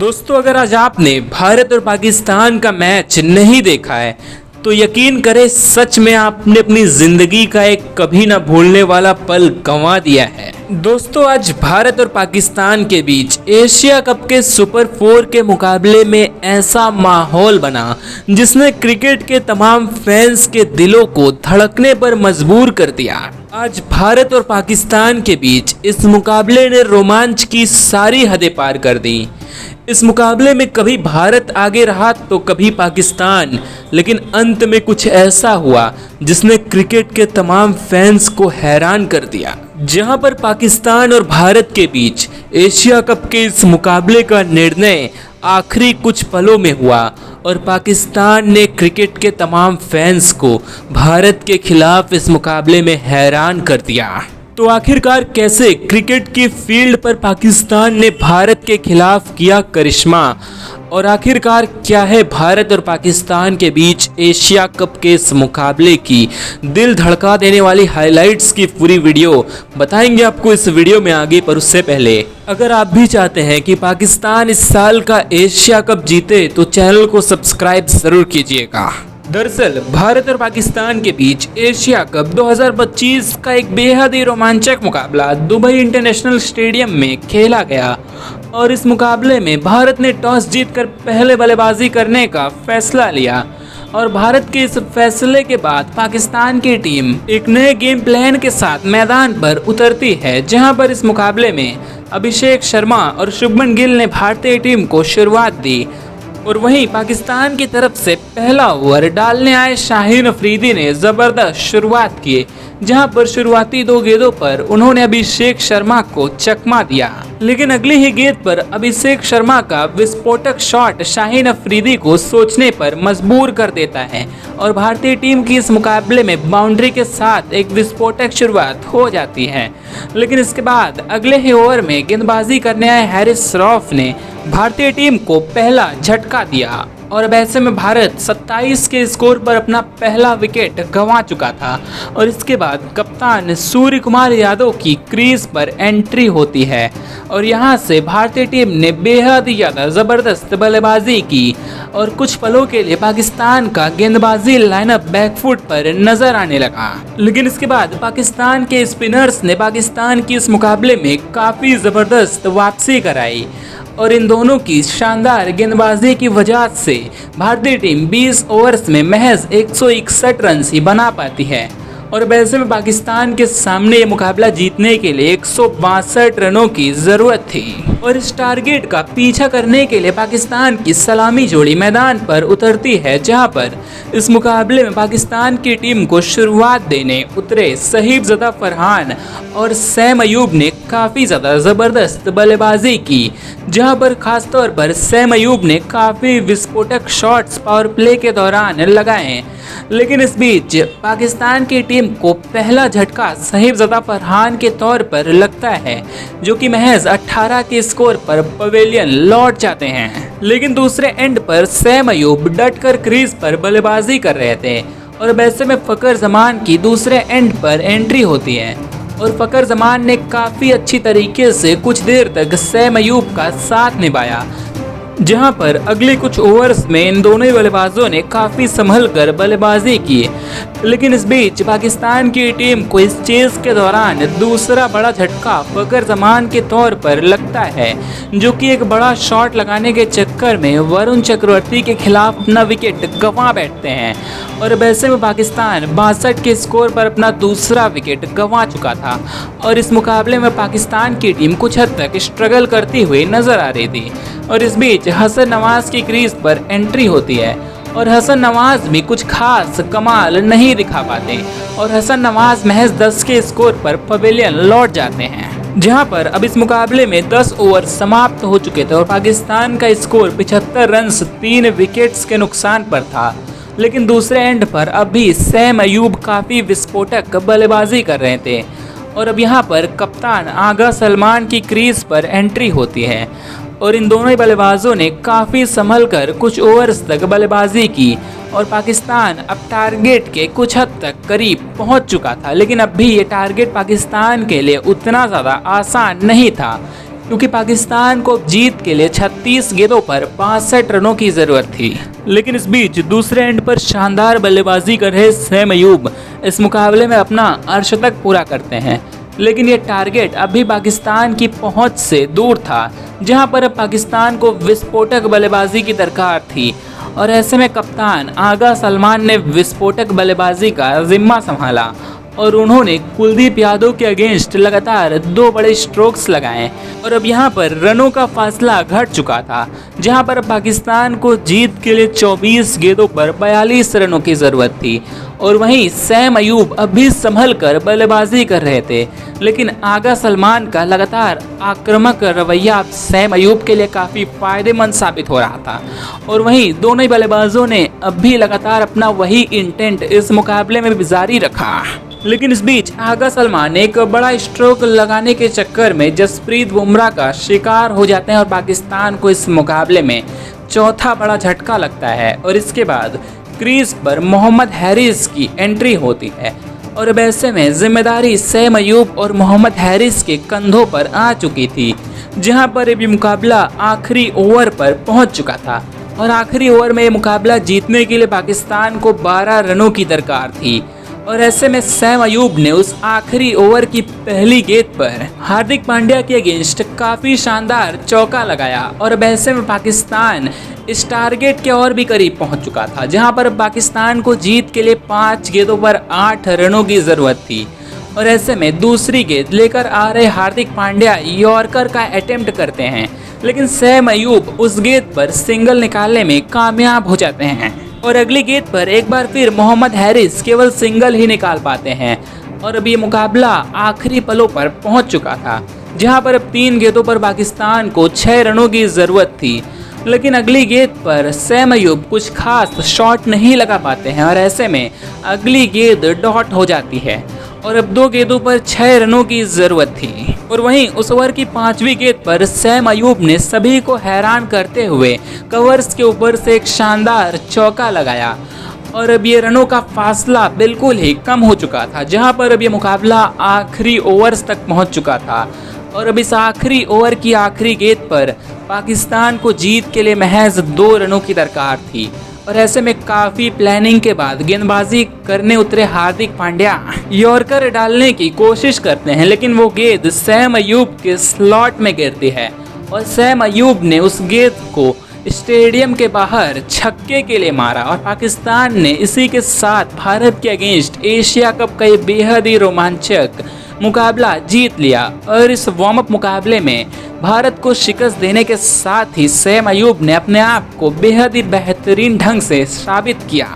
दोस्तों, अगर आज आपने भारत और पाकिस्तान का मैच नहीं देखा है तो यकीन करें सच में आपने अपनी जिंदगी का एक कभी ना भूलने वाला पल गंवा दिया है। दोस्तों, आज भारत और पाकिस्तान के बीच एशिया कप के सुपर 4 के मुकाबले में ऐसा माहौल बना जिसने क्रिकेट के तमाम फैंस के दिलों को धड़कने पर मजबूर कर दिया। आज भारत और पाकिस्तान के बीच इस मुकाबले ने रोमांच की सारी हदें पार कर दी। इस मुकाबले में कभी भारत आगे रहा तो कभी पाकिस्तान, लेकिन अंत में कुछ ऐसा हुआ जिसने क्रिकेट के तमाम फैंस को हैरान कर दिया। जहां पर पाकिस्तान और भारत के बीच एशिया कप के इस मुकाबले का निर्णय आखिरी कुछ पलों में हुआ और पाकिस्तान ने क्रिकेट के तमाम फैंस को भारत के खिलाफ इस मुकाबले में हैरान कर दिया। तो आखिरकार कैसे क्रिकेट की फील्ड पर पाकिस्तान ने भारत के खिलाफ किया करिश्मा, और आखिरकार क्या है भारत और पाकिस्तान के बीच एशिया कप के इस मुकाबले की दिल धड़का देने वाली हाइलाइट्स की पूरी वीडियो बताएंगे आपको इस वीडियो में आगे। पर उससे पहले अगर आप भी चाहते हैं कि पाकिस्तान इस साल का एशिया कप जीते तो चैनल को सब्सक्राइब जरूर कीजिएगा। दरअसल भारत और पाकिस्तान के बीच एशिया कप 2025 का एक बेहद ही रोमांचक मुकाबला दुबई इंटरनेशनल स्टेडियम में खेला गया और इस मुकाबले में भारत ने टॉस जीतकर पहले बल्लेबाजी करने का फैसला लिया और भारत के इस फैसले के बाद पाकिस्तान की टीम एक नए गेम प्लान के साथ मैदान पर उतरती है, जहां पर इस मुकाबले में अभिषेक शर्मा और शुभमन गिल ने भारतीय टीम को शुरुआत दी और वहीं पाकिस्तान की तरफ से पहला ओवर डालने आए शाहीन अफरीदी ने जबरदस्त शुरुआत की, जहां पर शुरुआती 2 गेंदों पर उन्होंने अभिषेक शर्मा को चकमा दिया, लेकिन अगली ही गेंद पर अभिषेक शर्मा का विस्फोटक शॉट शाहीन अफरीदी को सोचने पर मजबूर कर देता है और भारतीय टीम की इस मुकाबले में बाउंड्री के साथ एक विस्फोटक शुरुआत हो जाती है। लेकिन इसके बाद अगले ही ओवर में गेंदबाजी करने आए हैरिस रॉफ ने भारतीय टीम को पहला झटका दिया और अब ऐसे में भारत 27 के स्कोर पर अपना पहला विकेट गंवा चुका था और इसके बाद कप्तान सूर्य कुमार यादव की क्रीज पर एंट्री होती है और यहां से भारतीय टीम ने बेहद ही ज़्यादा ज़बरदस्त बल्लेबाजी की और कुछ पलों के लिए पाकिस्तान का गेंदबाजी लाइनअप बैकफुट पर नजर आने लगा। लेकिन इसके बाद पाकिस्तान के स्पिनर्स ने पाकिस्तान की इस मुकाबले में काफ़ी ज़बरदस्त वापसी कराई और इन दोनों की शानदार गेंदबाजी की वजह से भारतीय टीम 20 ओवर्स में महज 161 रन ही बना पाती है और वैसे में पाकिस्तान के सामने ये मुकाबला जीतने के लिए 162 रनों की ज़रूरत थी और इस टारगेट का पीछा करने के लिए पाकिस्तान की सलामी जोड़ी मैदान पर उतरती है, जहां पर इस मुकाबले में पाकिस्तान की टीम को शुरुआत देने उतरे शहीबजादा फरहान और सैम अयूब ने काफ़ी ज़्यादा ज़बरदस्त बल्लेबाजी की, जहां पर खासतौर पर सैम अयूब ने काफ़ी विस्फोटक शॉट्स पावर प्ले के दौरान लगाए। लेकिन इस बीच पाकिस्तान की टीम को पहला झटका शहीबजादा फरहान के तौर पर लगता है, जो कि महज 18 के स्कोर पर पवेलियन लौट जाते हैं। लेकिन दूसरे एंड पर सैम अयूब डटकर क्रीज पर बल्लेबाजी कर रहे थे और वैसे में फ़खर जमान की दूसरे एंड पर एंट्री होती है और फ़खर जमान ने काफ़ी अच्छी तरीके से कुछ देर तक सैम अयूब का साथ निभाया, जहां पर अगले कुछ ओवर्स में इन दोनों ही बल्लेबाजों ने काफ़ी संभल कर बल्लेबाजी की। लेकिन इस बीच पाकिस्तान की टीम को इस चेज के दौरान दूसरा बड़ा झटका फ़खर जमान के तौर पर लगता है, जो कि एक बड़ा शॉट लगाने के चक्कर में वरुण चक्रवर्ती के खिलाफ अपना विकेट गंवा बैठते हैं और वैसे में पाकिस्तान 62 के स्कोर पर अपना दूसरा विकेट गंवा चुका था और इस मुकाबले में पाकिस्तान की टीम कुछ हद तक स्ट्रगल करती हुई नजर आ रही थी और इस बीच हसन नवाज की क्रीज पर एंट्री होती है और हसन नवाज भी कुछ खास कमाल नहीं दिखा पाते और हसन नवाज महज 10 के स्कोर पर पवेलियन लौट जाते हैं, जहां पर अब इस मुकाबले में 10 ओवर समाप्त हो चुके थे और पाकिस्तान का स्कोर 75 रन 3 विकेट्स के नुकसान पर था। लेकिन दूसरे एंड पर अभी सैम अयूब काफ़ी विस्फोटक बल्लेबाजी कर रहे थे और अब यहाँ पर कप्तान आगा सलमान की क्रीज पर एंट्री होती है और इन दोनों ही बल्लेबाजों ने काफ़ी संभल कर कुछ ओवर्स तक बल्लेबाजी की और पाकिस्तान अब टारगेट के कुछ हद तक करीब पहुंच चुका था। लेकिन अब भी ये टारगेट पाकिस्तान के लिए उतना ज़्यादा आसान नहीं था, क्योंकि पाकिस्तान को जीत के लिए 36 गेंदों पर 65 रनों की जरूरत थी। लेकिन इस बीच दूसरे एंड पर शानदार बल्लेबाजी कर रहे सैम अयूब इस मुकाबले में अपना अर्धशतक पूरा करते हैं। लेकिन ये टारगेट अभी पाकिस्तान की पहुंच से दूर था, जहां पर अब पाकिस्तान को विस्फोटक बल्लेबाजी की दरकार थी और ऐसे में कप्तान आगा सलमान ने विस्फोटक बल्लेबाजी का जिम्मा संभाला और उन्होंने कुलदीप यादव के अगेंस्ट लगातार 2 बड़े स्ट्रोक्स लगाए और अब यहां पर रनों का फासला घट चुका था, जहां पर पाकिस्तान को जीत के लिए 24 गेंदों पर 42 रनों की जरूरत थी और वहीं सैम अयूब अब भी संभल कर बल्लेबाजी कर रहे थे। लेकिन आगा सलमान का लगातार आक्रामक रवैया सैम अयूब के लिए काफ़ी फायदेमंद साबित हो रहा था और वहीं दोनों ही बल्लेबाजों ने अब भी लगातार अपना वही इंटेंट इस मुकाबले में भी जारी रखा। लेकिन इस बीच आगा सलमान एक बड़ा स्ट्रोक लगाने के चक्कर में जसप्रीत बुमराह का शिकार हो जाते हैं और पाकिस्तान को इस मुकाबले में चौथा बड़ा झटका लगता है और इसके बाद क्रीज पर मोहम्मद हैरिस की एंट्री होती है और अब ऐसे में जिम्मेदारी सैम अयूब और मोहम्मद हैरिस के कंधों पर आ चुकी थी, जहां पर ये मुकाबला आखिरी ओवर पर पहुंच चुका था और आखिरी ओवर में ये मुकाबला जीतने के लिए पाकिस्तान को 12 रनों की दरकार थी और ऐसे में सैम अयूब ने उस आखिरी ओवर की पहली गेंद पर हार्दिक पांड्या के अगेंस्ट काफ़ी शानदार चौका लगाया और अब ऐसे में पाकिस्तान इस टारगेट के और भी करीब पहुंच चुका था, जहां पर पाकिस्तान को जीत के लिए 5 गेंदों पर 8 रनों की ज़रूरत थी और ऐसे में दूसरी गेंद लेकर आ रहे हार्दिक पांड्या यॉर्कर का अटेम्प्ट करते हैं, लेकिन सैम अयूब उस गेंद पर सिंगल निकालने में कामयाब हो जाते हैं और अगली गेंद पर एक बार फिर मोहम्मद हैरिस केवल सिंगल ही निकाल पाते हैं और अब ये मुकाबला आखिरी पलों पर पहुंच चुका था, जहां पर अब 3 गेंदों पर पाकिस्तान को 6 रनों की ज़रूरत थी। लेकिन अगली गेंद पर सैम अयूब कुछ खास शॉट नहीं लगा पाते हैं और ऐसे में अगली गेंद डॉट हो जाती है और अब 2 गेंदों पर 6 रनों की ज़रूरत थी और वहीं उस ओवर की 5वीं गेंद पर सैम अयूब ने सभी को हैरान करते हुए कवर्स के ऊपर से एक शानदार चौका लगाया और अब ये रनों का फासला बिल्कुल ही कम हो चुका था, जहां पर अब ये मुकाबला आखिरी ओवर्स तक पहुंच चुका था और अब इस आखिरी ओवर की आखिरी गेंद पर पाकिस्तान को जीत के लिए महज 2 रनों की दरकार थी और ऐसे में काफ़ी प्लानिंग के बाद गेंदबाजी करने उतरे हार्दिक पांड्या यॉर्कर डालने की कोशिश करते हैं, लेकिन वो गेंद सैम अयूब के स्लॉट में गिरती है और सैम अयूब ने उस गेंद को स्टेडियम के बाहर छक्के के लिए मारा और पाकिस्तान ने इसी के साथ भारत के अगेंस्ट एशिया कप का ये बेहद ही रोमांचक मुकाबला जीत लिया और इस वार्म अप मुकाबले में भारत को शिकस्त देने के साथ ही सैम अयूब ने अपने आप को बेहद ही बेहतरीन ढंग से साबित किया।